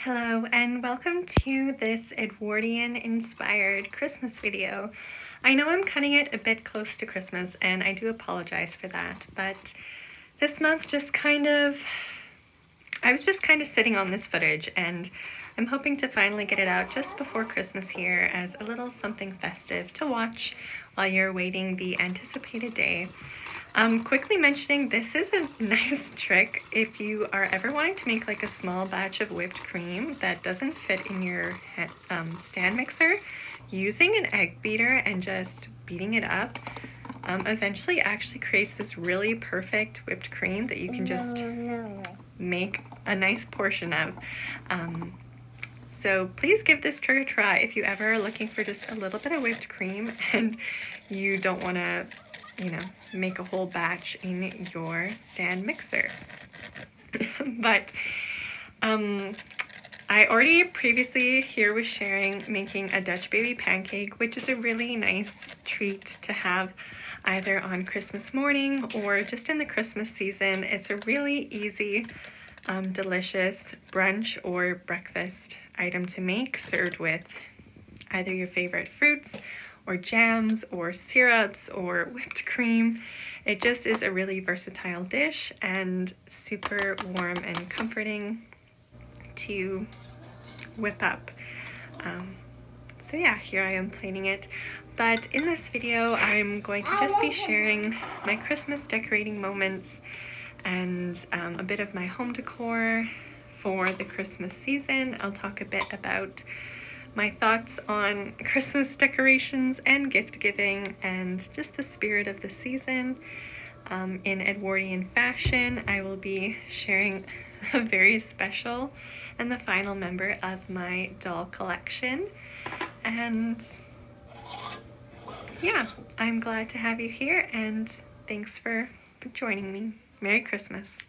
Hello and welcome to this Edwardian inspired Christmas video. I know I'm cutting it a bit close to Christmas and I do apologize for that, but this month I was just kind of sitting on this footage and I'm hoping to finally get it out just before Christmas here as a little something festive to watch while you're waiting the anticipated day. Quickly mentioning, this is a nice trick if you are ever wanting to make like a small batch of whipped cream that doesn't fit in your stand mixer. Using an egg beater and just beating it up eventually actually creates this really perfect whipped cream that you can just make a nice portion of. So please give this trick a try if you ever are looking for just a little bit of whipped cream and you don't want to make a whole batch in your stand mixer. But I already previously here was sharing making a Dutch baby pancake, which is a really nice treat to have either on Christmas morning or just in the Christmas season. It's a really easy, delicious brunch or breakfast item to make, served with either your favorite fruits or jams or syrups or whipped cream. It just is a really versatile dish and super warm and comforting to whip up. So yeah, here I am plating it. But in this video, I'm going to just be sharing my Christmas decorating moments and a bit of my home decor for the Christmas season. I'll talk a bit about my thoughts on Christmas decorations and gift giving and just the spirit of the season. In Edwardian fashion, I will be sharing a very special and the final member of my doll collection. And yeah, I'm glad to have you here and thanks for joining me. Merry Christmas.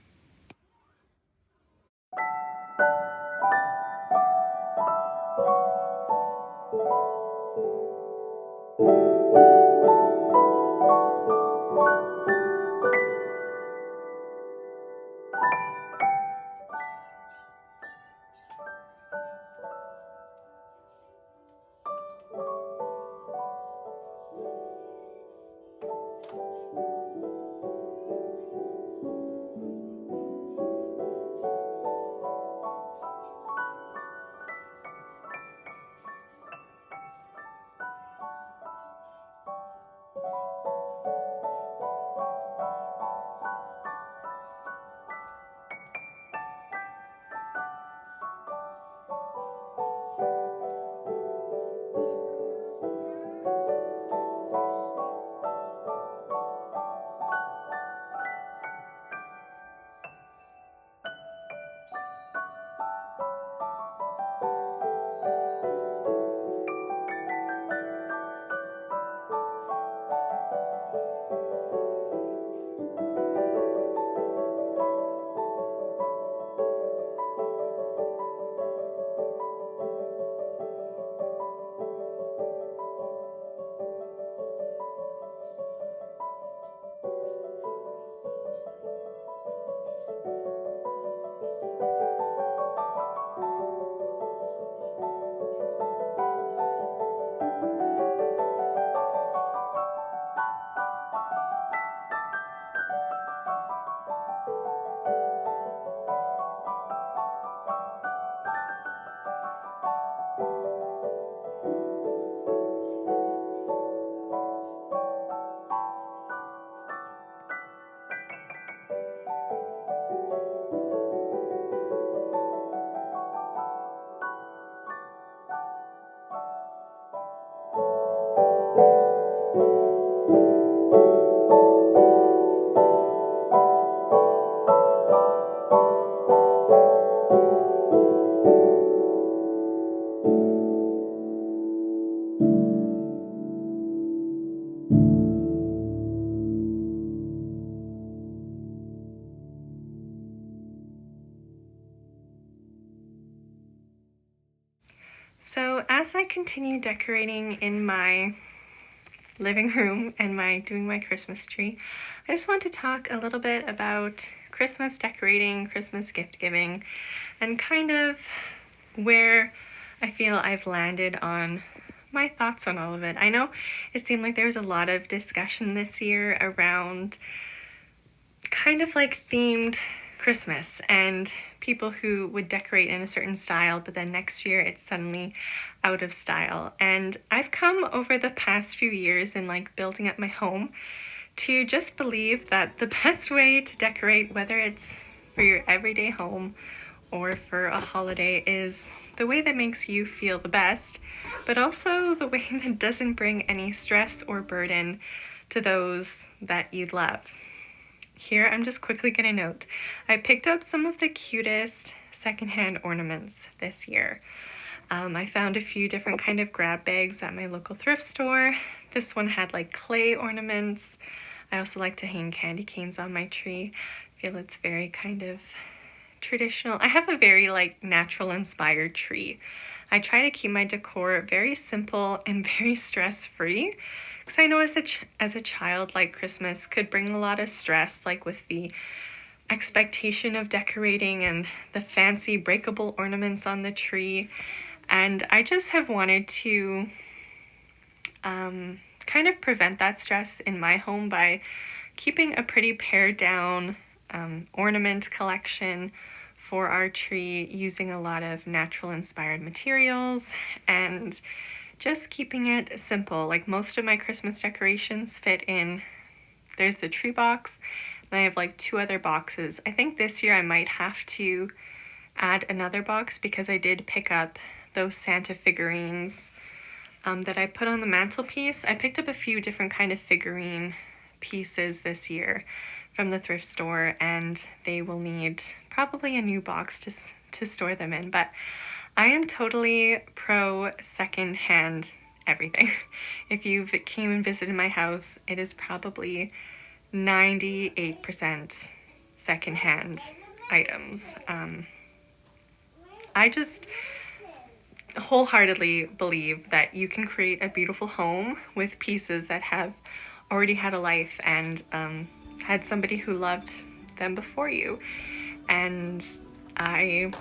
So as I continue decorating in my living room and doing my Christmas tree, I just want to talk a little bit about Christmas decorating, Christmas gift giving, and kind of where I feel I've landed on my thoughts on all of it. I know it seemed like there was a lot of discussion this year around kind of like themed Christmas and people who would decorate in a certain style, but then next year it's suddenly out of style. And I've come over the past few years in like building up my home to just believe that the best way to decorate, whether it's for your everyday home or for a holiday, is the way that makes you feel the best, but also the way that doesn't bring any stress or burden to those that you love. Here, I'm just quickly going to note, I picked up some of the cutest secondhand ornaments this year. I found a few different kind of grab bags at my local thrift store. This one had like clay ornaments. I also like to hang candy canes on my tree. I feel it's very kind of traditional. I have a very like natural inspired tree. I try to keep my decor very simple and very stress-free, because I know as a child, like Christmas could bring a lot of stress, like with the expectation of decorating and the fancy breakable ornaments on the tree. And I just have wanted to kind of prevent that stress in my home by keeping a pretty pared down ornament collection for our tree, using a lot of natural inspired materials and just keeping it simple. Like most of my Christmas decorations fit in, there's the tree box, and I have like 2 other boxes. I think this year I might have to add another box because I did pick up those Santa figurines that I put on the mantelpiece. I picked up a few different kind of figurine pieces this year from the thrift store, and they will need probably a new box to store them in. But I am totally pro secondhand everything. If you've came and visited my house, it is probably 98% secondhand items. I just wholeheartedly believe that you can create a beautiful home with pieces that have already had a life and had somebody who loved them before you. And I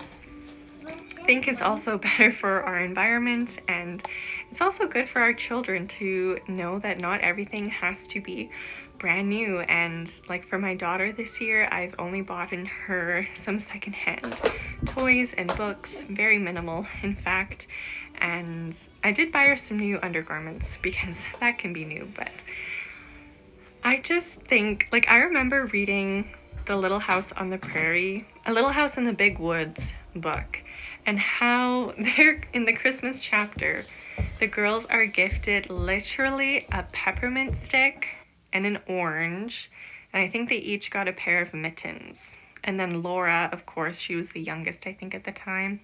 think it's also better for our environment, and it's also good for our children to know that not everything has to be brand new. And like for my daughter this year, I've only bought in her some secondhand toys and books, very minimal in fact, and I did buy her some new undergarments because that can be new. But I just think, like, I remember reading The Little House on the Prairie, A Little House in the Big Woods book, and how they're in the Christmas chapter, the girls are gifted literally a peppermint stick and an orange, and I think they each got a pair of mittens. And then Laura, of course, she was the youngest, I think, at the time,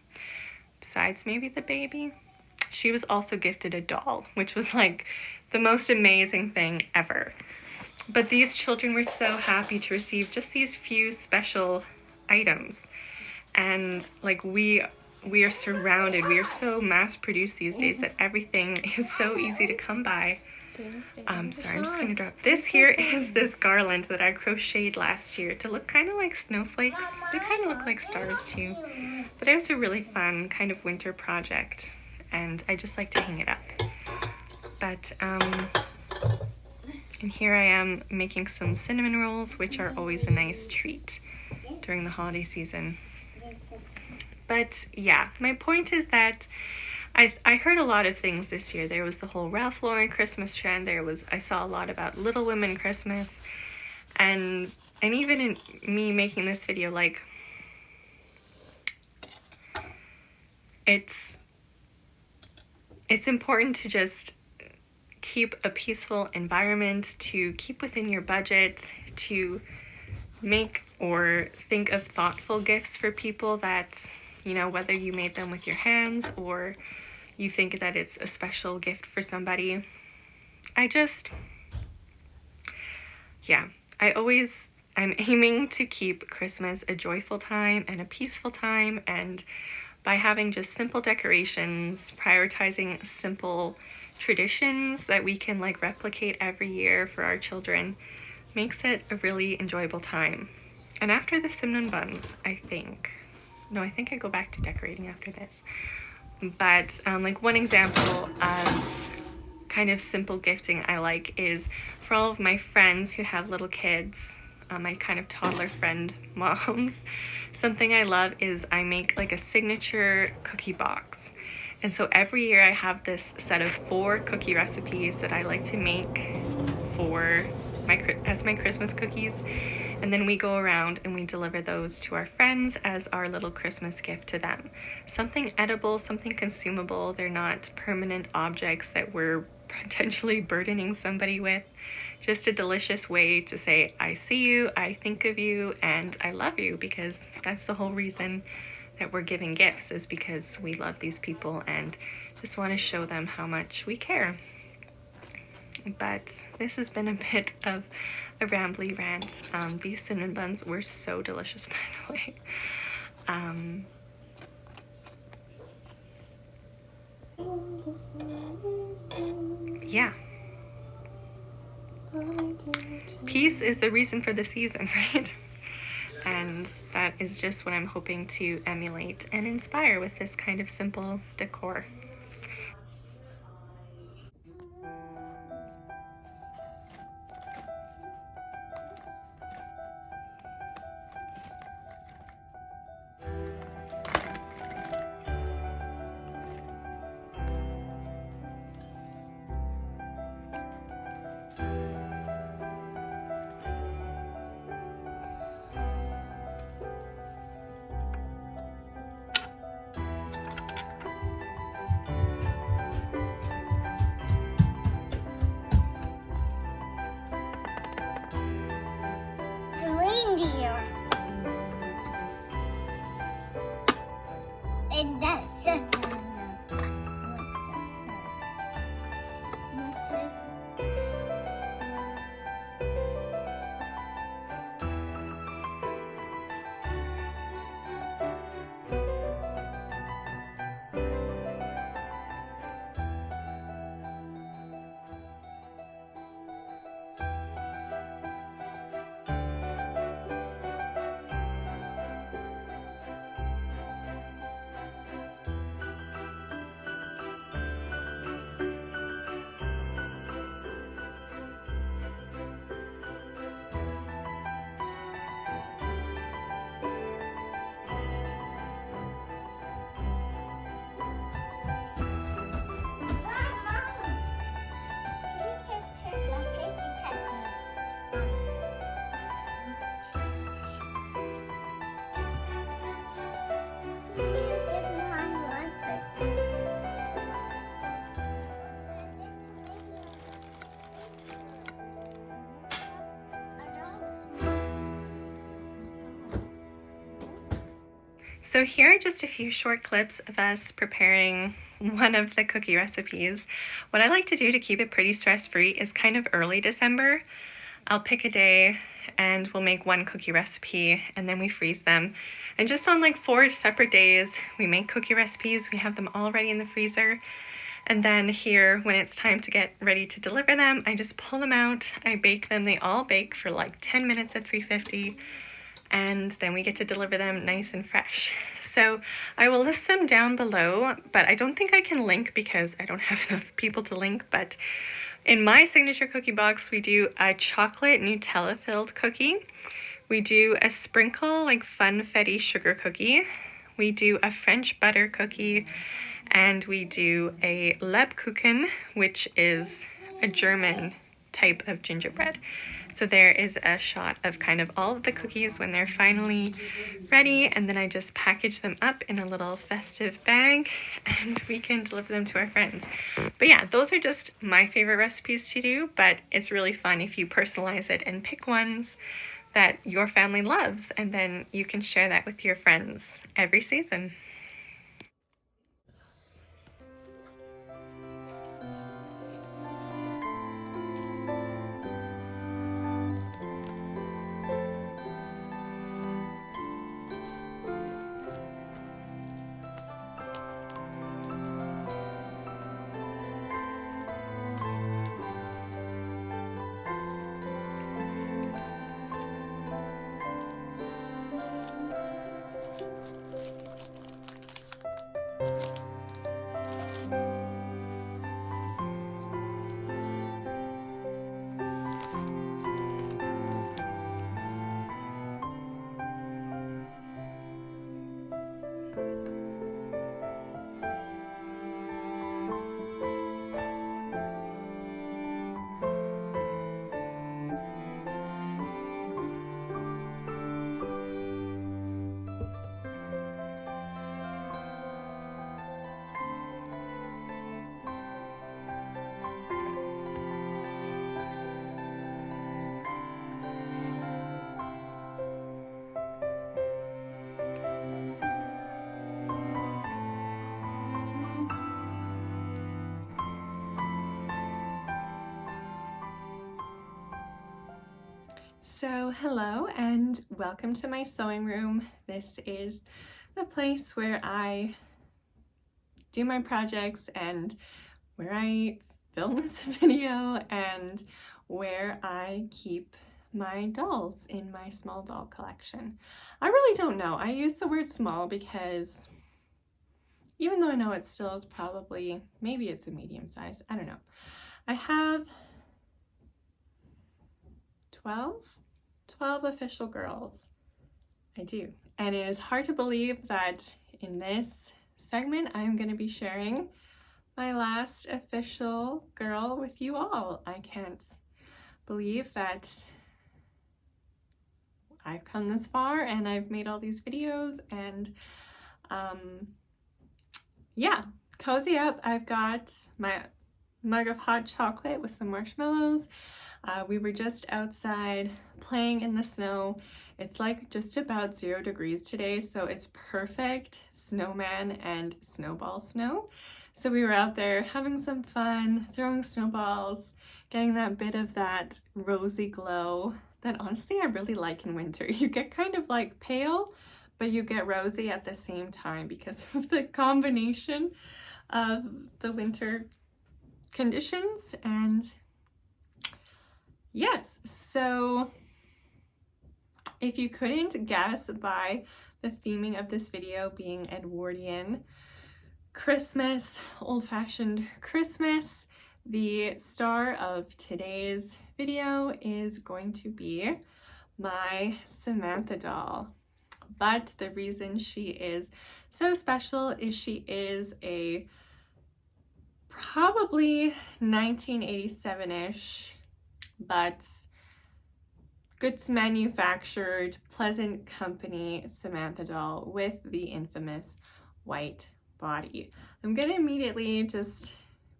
besides maybe the baby. She was also gifted a doll, which was like the most amazing thing ever. But these children were so happy to receive just these few special items. And like we are surrounded, we are so mass produced these days that everything is so easy to come by. Sorry, I'm just gonna drop. This here is this garland that I crocheted last year to look kind of like snowflakes. They kind of look like stars too. But it was a really fun kind of winter project, and I just like to hang it up. But and here I am making some cinnamon rolls, which are always a nice treat during the holiday season. But yeah, my point is that I heard a lot of things this year. There was the whole Ralph Lauren Christmas trend. I saw a lot about Little Women Christmas, and even in me making this video, like, it's important to just keep a peaceful environment, to keep within your budget, to make or think of thoughtful gifts for people that, you know, whether you made them with your hands or you think that it's a special gift for somebody. I'm aiming to keep Christmas a joyful time and a peaceful time, and by having just simple decorations, prioritizing simple traditions that we can like replicate every year for our children, makes it a really enjoyable time. And after the cinnamon buns, I think No, I think I go back to decorating after this. But like one example of kind of simple gifting I like is for all of my friends who have little kids, my kind of toddler friend moms. Something I love is I make like a signature cookie box. And so every year I have this set of 4 cookie recipes that I like to make for as my Christmas cookies. And then we go around and we deliver those to our friends as our little Christmas gift to them. Something edible, something consumable. They're not permanent objects that we're potentially burdening somebody with. Just a delicious way to say, I see you, I think of you, and I love you, because that's the whole reason that we're giving gifts, is because we love these people and just want to show them how much we care. But this has been a bit of a rambly rant. These cinnamon buns were so delicious, by the way. Yeah. Peace is the reason for the season, right? And that is just what I'm hoping to emulate and inspire with this kind of simple decor. Reindeer. And that's something. So here are just a few short clips of us preparing one of the cookie recipes. What I like to do to keep it pretty stress-free is kind of early December. I'll pick a day and we'll make one cookie recipe and then we freeze them. And just on like 4 separate days, we make cookie recipes. We have them all ready in the freezer. And then here, when it's time to get ready to deliver them, I just pull them out, I bake them. They all bake for like 10 minutes at 350. And then we get to deliver them nice and fresh. So I will list them down below, but I don't think I can link because I don't have enough people to link. But in my signature cookie box, we do a chocolate Nutella filled cookie. We do a sprinkle like funfetti sugar cookie. We do a French butter cookie, and we do a Lebkuchen, which is a German type of gingerbread. So there is a shot of kind of all of the cookies when they're finally ready, and then I just package them up in a little festive bag and we can deliver them to our friends. But yeah, those are just my favorite recipes to do, but it's really fun if you personalize it and pick ones that your family loves, and then you can share that with your friends every season. So hello and welcome to my sewing room. This is the place where I do my projects and where I film this video and where I keep my dolls in my small doll collection. I really don't know. I use the word small because even though I know it still is probably, maybe it's a medium size, I don't know. I have 12 official girls. I do. And it is hard to believe that in this segment, I'm going to be sharing my last official girl with you all. I can't believe that I've come this far and I've made all these videos and yeah, cozy up. I've got my mug of hot chocolate with some marshmallows. We were just outside playing in the snow. It's like just about 0 degrees today, so it's perfect snowman and snowball snow. So we were out there having some fun, throwing snowballs, getting that bit of that rosy glow that honestly I really like in winter. You get kind of like pale, but you get rosy at the same time because of the combination of the winter conditions. And yes, so if you couldn't guess by the theming of this video being Edwardian Christmas, old-fashioned Christmas, the star of today's video is going to be my Samantha doll. But the reason she is so special is she is a probably 1987-ish, but goods manufactured, Pleasant Company Samantha doll with the infamous white body. I'm gonna immediately just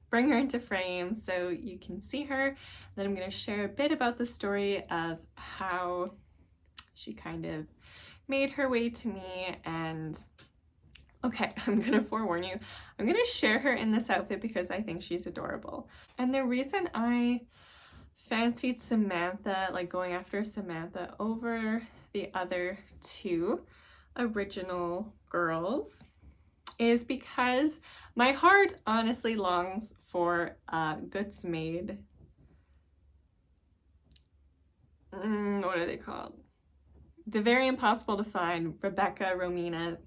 bring her into frame so you can see her. Then I'm gonna share a bit about the story of how she kind of made her way to me. And okay, I'm gonna forewarn you, I'm gonna share her in this outfit because I think she's adorable. And the reason I fancied Samantha, like going after Samantha over the other two original girls, is because my heart honestly longs for goods made, what are they called? The very impossible to find, Rebecca, Romina,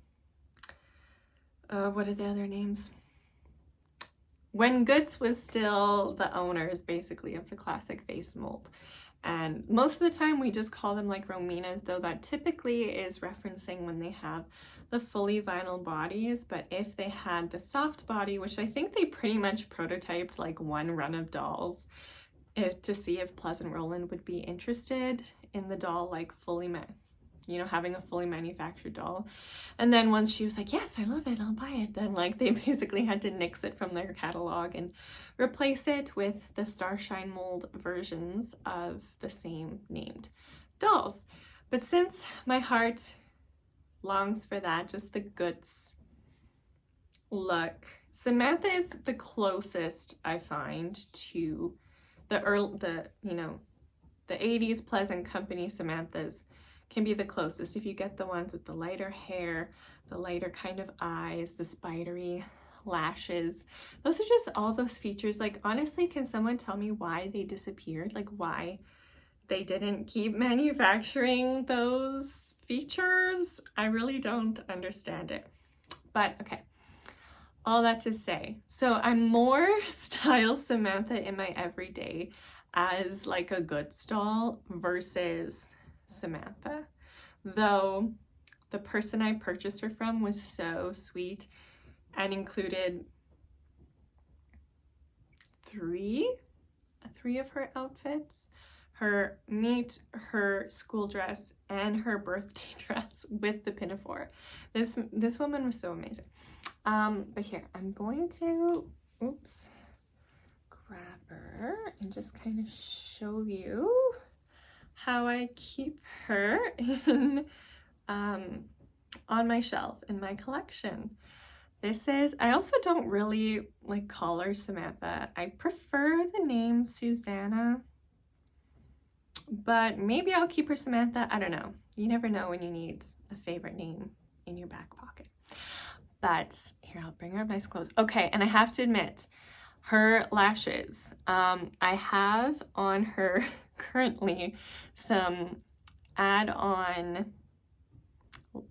what are the other names? When Goods was still the owners, basically, of the classic face mold. And most of the time we just call them like Rominas, though that typically is referencing when they have the fully vinyl bodies. But if they had the soft body, which I think they pretty much prototyped like one run of dolls to see if Pleasant Rowland would be interested in the doll, like fully having a fully manufactured doll. And then once she was like, yes, I love it, I'll buy it, then like they basically had to nix it from their catalog and replace it with the Starshine mold versions of the same named dolls. But since my heart longs for that, just the goods look, Samantha is the closest I find to the 80s Pleasant Company Samanthas. Can be the closest if you get the ones with the lighter hair, the lighter kind of eyes, the spidery lashes. Those are just all those features. Like, honestly, can someone tell me why they disappeared? Like, why they didn't keep manufacturing those features? I really don't understand it. But okay, all that to say, so I'm more style Samantha in my everyday as like a goods doll versus Samantha, though the person I purchased her from was so sweet and included three of her outfits: her meet, her school dress, and her birthday dress with the pinafore. This woman was so amazing. But here, I'm going to grab her and just kind of show you how I keep her in on my shelf in my collection. This is, I also don't really like call her Samantha. I prefer the name Susanna. but maybe I'll keep her Samantha. I don't know. You never know when you need a favorite name in your back pocket. But here, I'll bring her up nice clothes. Okay, and I have to admit, her lashes. I have on her currently some add-on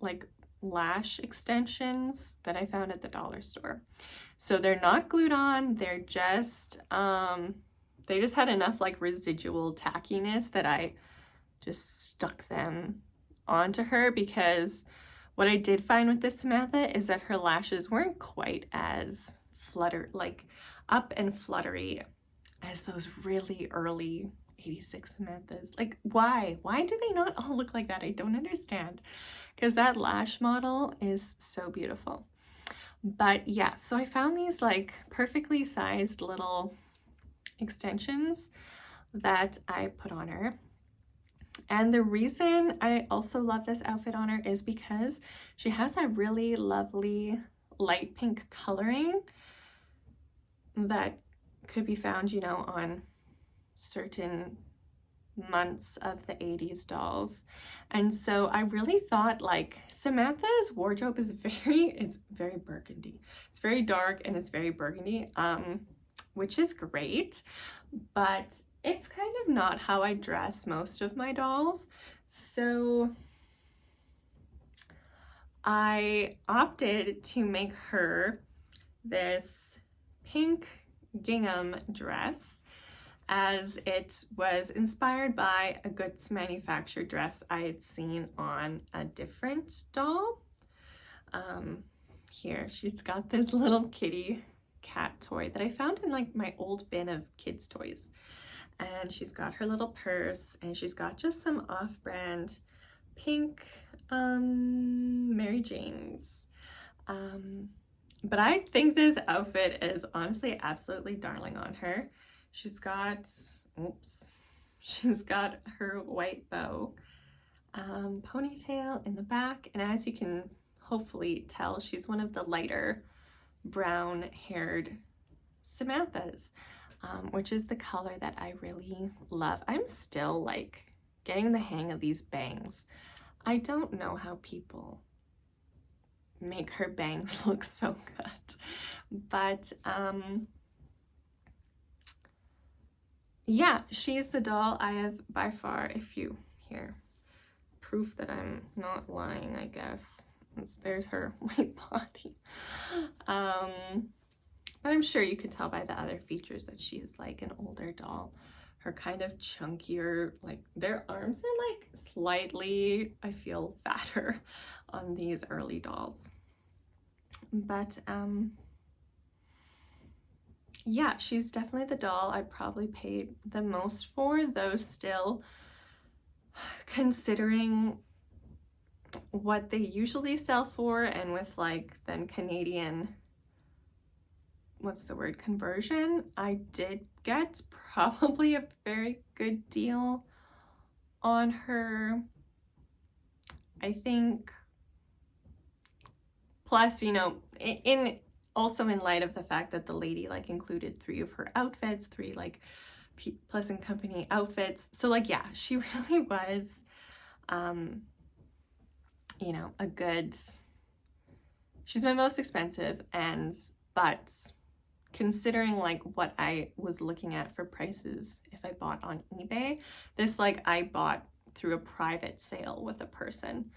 like lash extensions that I found at the dollar store. So they're not glued on, they're just they just had enough like residual tackiness that I just stuck them onto her, because what I did find with this Samantha is that her lashes weren't quite as like up and fluttery as those really early 86 Samanthas. Like, why do they not all look like that? I don't understand, because that lash model is so beautiful. But yeah, so I found these like perfectly sized little extensions that I put on her. And the reason I also love this outfit on her is because she has a really lovely light pink coloring that could be found, you know, on certain months of the 80s dolls. And so I really thought like Samantha's wardrobe is it's very burgundy. It's very dark and it's very burgundy, which is great, but it's kind of not how I dress most of my dolls. So I opted to make her this pink gingham dress, as it was inspired by a goods manufactured dress I had seen on a different doll. Here, she's got this little kitty cat toy that I found in like my old bin of kids' toys. And she's got her little purse, and she's got just some off-brand pink Mary Janes. But I think this outfit is honestly absolutely darling on her. She's got, she's got her white bow ponytail in the back, and as you can hopefully tell, she's one of the lighter brown-haired Samanthas, which is the color that I really love. I'm still like getting the hang of these bangs. I don't know how people make her bangs look so good, but yeah, she's the doll I have by far, if you hear proof that I'm not lying, I guess. There's her white body. But I'm sure you could tell by the other features that she is like an older doll. Her kind of chunkier, like their arms are like slightly, I feel, fatter on these early dolls. But yeah, she's definitely the doll I probably paid the most for, though still considering what they usually sell for, and with like then Canadian, what's the word, conversion, I did get probably a very good deal on her, I think. Plus, you know, in also in light of the fact that the lady like included 3 of her outfits, 3 like Pleasant Company outfits. So like, yeah, she really was, you know, a good, she's my most expensive, but considering like what I was looking at for prices if I bought on eBay, this like I bought through a private sale with a person.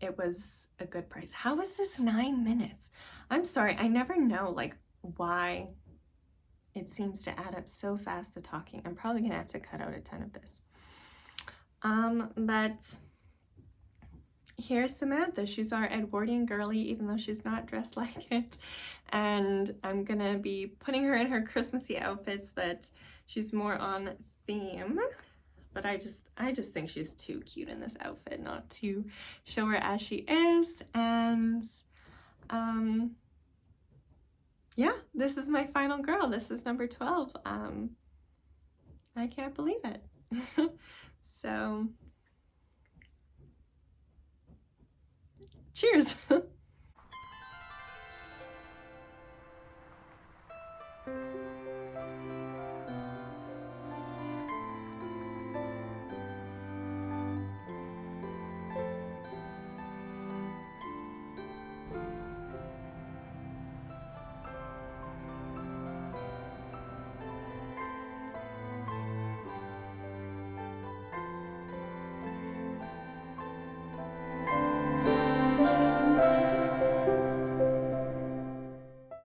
It was a good price. How is this 9 minutes? I'm sorry, I never know like why it seems to add up so fast to talking. I'm probably gonna have to cut out a ton of this. But here's Samantha. She's our Edwardian girly, even though she's not dressed like it. And I'm gonna be putting her in her Christmassy outfits that she's more on theme. But I just think she's too cute in this outfit not to show her as she is. And yeah, this is my final girl. This is number 12. I can't believe it. So cheers.